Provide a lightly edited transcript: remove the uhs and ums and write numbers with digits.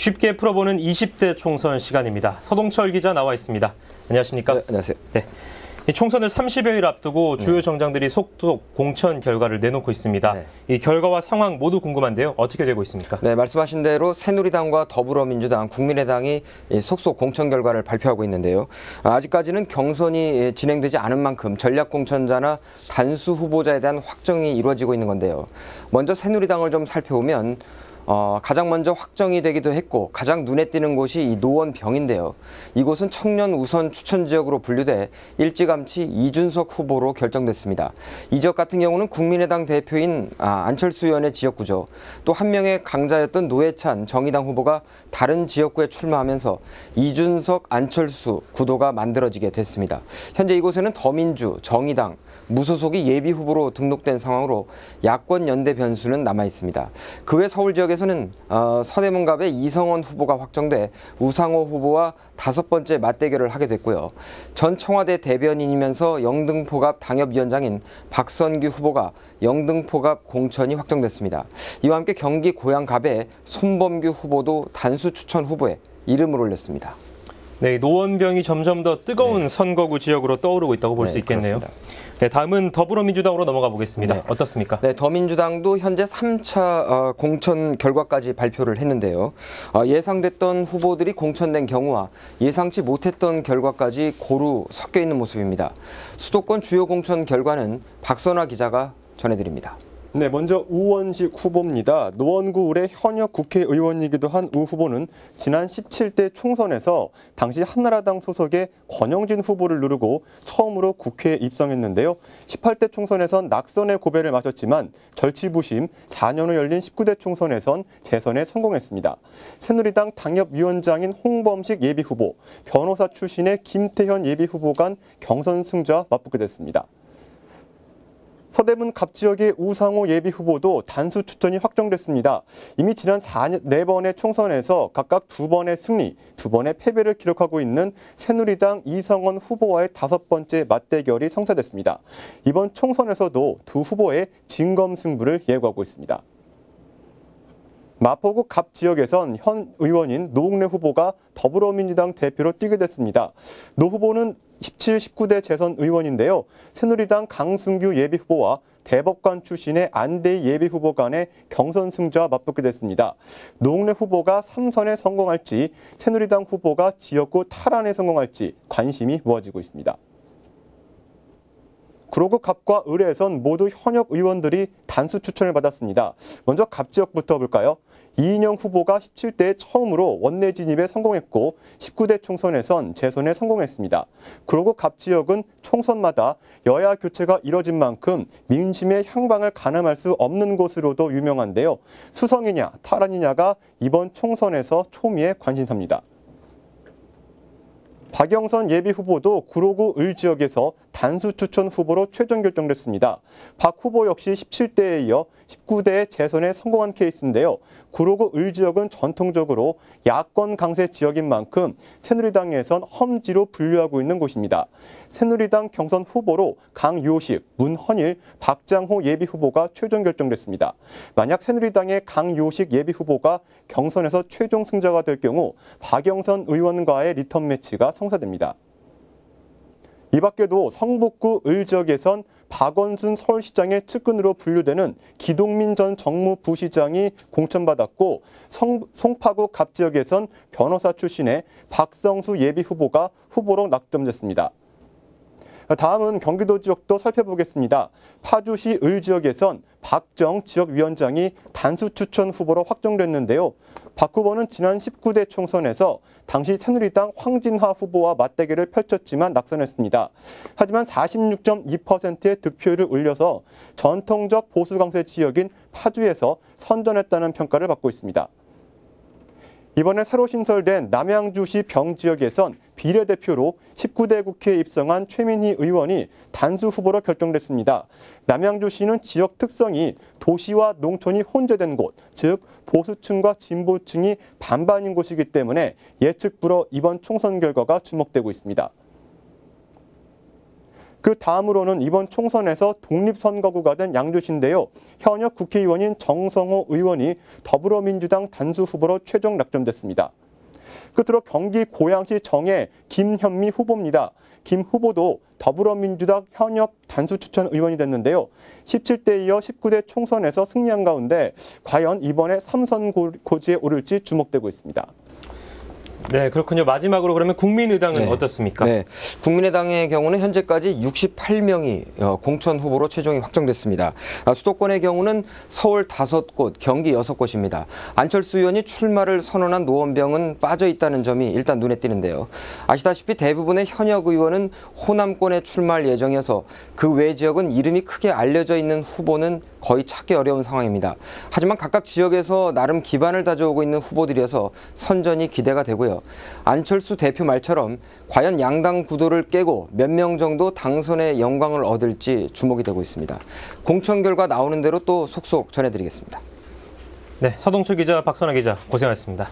쉽게 풀어보는 20대 총선 시간입니다. 서동철 기자 나와 있습니다. 안녕하십니까? 네, 안녕하세요. 네. 이 총선을 30여일 앞두고 주요 정당들이 속속 공천 결과를 내놓고 있습니다. 네. 이 결과와 상황 모두 궁금한데요. 어떻게 되고 있습니까? 네, 말씀하신 대로 새누리당과 더불어민주당, 국민의당이 속속 공천 결과를 발표하고 있는데요. 아직까지는 경선이 진행되지 않은 만큼 전략 공천자나 단수 후보자에 대한 확정이 이루어지고 있는 건데요. 먼저 새누리당을 좀 살펴보면 가장 먼저 확정이 되기도 했고 가장 눈에 띄는 곳이 이 노원병인데요. 이곳은 청년 우선 추천 지역으로 분류돼 일찌감치 이준석 후보로 결정됐습니다. 이 지역 같은 경우는 국민의당 대표인 안철수 의원의 지역구죠. 또 한 명의 강자였던 노회찬 정의당 후보가 다른 지역구에 출마하면서 이준석, 안철수 구도가 만들어지게 됐습니다. 현재 이곳에는 더민주, 정의당, 무소속이 예비 후보로 등록된 상황으로 야권 연대 변수는 남아 있습니다. 그 외 서울 지역에서는 서대문갑의 이성원 후보가 확정돼 우상호 후보와 5번째 맞대결을 하게 됐고요. 전 청와대 대변인이면서 영등포갑 당협위원장인 박선규 후보가 영등포갑 공천이 확정됐습니다. 이와 함께 경기 고양갑의 손범규 후보도 단수 추천 후보에 이름을 올렸습니다. 네, 노원병이 점점 더 뜨거운 선거구 지역으로 떠오르고 있다고 볼 수 있겠네요. 네, 다음은 더불어민주당으로 넘어가 보겠습니다. 어떻습니까? 네, 더민주당도 현재 3차 공천 결과까지 발표를 했는데요. 예상됐던 후보들이 공천된 경우와 예상치 못했던 결과까지 고루 섞여 있는 모습입니다. 수도권 주요 공천 결과는 박선화 기자가 전해드립니다. 네, 먼저 우원식 후보입니다. 노원구 을의 현역 국회의원이기도 한 우 후보는 지난 17대 총선에서 당시 한나라당 소속의 권영진 후보를 누르고 처음으로 국회에 입성했는데요. 18대 총선에선 낙선의 고배를 마셨지만 절치부심 4년 후 열린 19대 총선에선 재선에 성공했습니다. 새누리당 당협위원장인 홍범식 예비후보, 변호사 출신의 김태현 예비후보 간 경선 승자와 맞붙게 됐습니다. 서대문 갑 지역의 우상호 예비후보도 단수 추천이 확정됐습니다. 이미 지난 4번의 총선에서 각각 2번의 승리, 2번의 패배를 기록하고 있는 새누리당 이성원 후보와의 5번째 맞대결이 성사됐습니다. 이번 총선에서도 두 후보의 진검승부를 예고하고 있습니다. 마포구 갑 지역에선 현 의원인 노웅래 후보가 더불어민주당 대표로 뛰게 됐습니다. 노 후보는 17, 19대 재선 의원인데요. 새누리당 강승규 예비후보와 대법관 출신의 안대희 예비후보 간의 경선 승자와 맞붙게 됐습니다. 노웅래 후보가 3선에 성공할지 새누리당 후보가 지역구 탈환에 성공할지 관심이 모아지고 있습니다. 구로구 갑과 을에선 모두 현역 의원들이 단수 추천을 받았습니다. 먼저 갑 지역부터 볼까요? 이인영 후보가 17대에 처음으로 원내 진입에 성공했고 19대 총선에선 재선에 성공했습니다. 구로구 갑 지역은 총선마다 여야 교체가 이뤄진 만큼 민심의 향방을 가늠할 수 없는 곳으로도 유명한데요. 수성이냐 탈환이냐가 이번 총선에서 초미의 관심사입니다. 박영선 예비후보도 구로구 을 지역에서 단수 추천 후보로 최종 결정됐습니다. 박 후보 역시 17대에 이어 19대 재선에 성공한 케이스인데요. 구로구 을 지역은 전통적으로 야권 강세 지역인 만큼 새누리당에선 험지로 분류하고 있는 곳입니다. 새누리당 경선 후보로 강요식, 문헌일, 박장호 예비후보가 최종 결정됐습니다. 만약 새누리당의 강요식 예비후보가 경선에서 최종 승자가 될 경우 박영선 의원과의 리턴 매치가 성사됩니다. 이 밖에도 성북구 을 지역에선 박원순 서울시장의 측근으로 분류되는 기동민 전 정무부시장이 공천받았고 송파구 갑 지역에선 변호사 출신의 박성수 예비후보가 후보로 낙점됐습니다. 다음은 경기도 지역도 살펴보겠습니다. 파주시 을 지역에선 박정 지역위원장이 단수 추천 후보로 확정됐는데요. 박 후보는 지난 19대 총선에서 당시 새누리당 황진하 후보와 맞대결을 펼쳤지만 낙선했습니다. 하지만 46.2%의 득표율을 올려서 전통적 보수 강세 지역인 파주에서 선전했다는 평가를 받고 있습니다. 이번에 새로 신설된 남양주시 병지역에선 비례대표로 19대 국회에 입성한 최민희 의원이 단수 후보로 결정됐습니다. 남양주시는 지역 특성이 도시와 농촌이 혼재된 곳, 즉 보수층과 진보층이 반반인 곳이기 때문에 예측 불허 이번 총선 결과가 주목되고 있습니다. 그 다음으로는 이번 총선에서 독립선거구가 된 양주시인데요. 현역 국회의원인 정성호 의원이 더불어민주당 단수 후보로 최종 낙점됐습니다. 끝으로 경기 고양시 정의 김현미 후보입니다. 김 후보도 더불어민주당 현역 단수 추천 의원이 됐는데요. 17대 이어 19대 총선에서 승리한 가운데 과연 이번에 3선 고지에 오를지 주목되고 있습니다. 네, 그렇군요. 마지막으로 그러면 국민의당은 어떻습니까? 네, 국민의당의 경우는 현재까지 68명이 공천 후보로 최종이 확정됐습니다. 수도권의 경우는 서울 5곳, 경기 6곳입니다. 안철수 의원이 출마를 선언한 노원병은 빠져 있다는 점이 일단 눈에 띄는데요. 아시다시피 대부분의 현역 의원은 호남권에 출마할 예정이어서 그 외 지역은 이름이 크게 알려져 있는 후보는 거의 찾기 어려운 상황입니다. 하지만 각각 지역에서 나름 기반을 다져오고 있는 후보들이어서 선전이 기대가 되고요. 안철수 대표 말처럼 과연 양당 구도를 깨고 몇 명 정도 당선의 영광을 얻을지 주목이 되고 있습니다. 공천 결과 나오는 대로 또 속속 전해드리겠습니다. 네, 서동철 기자, 박선아 기자 고생하셨습니다.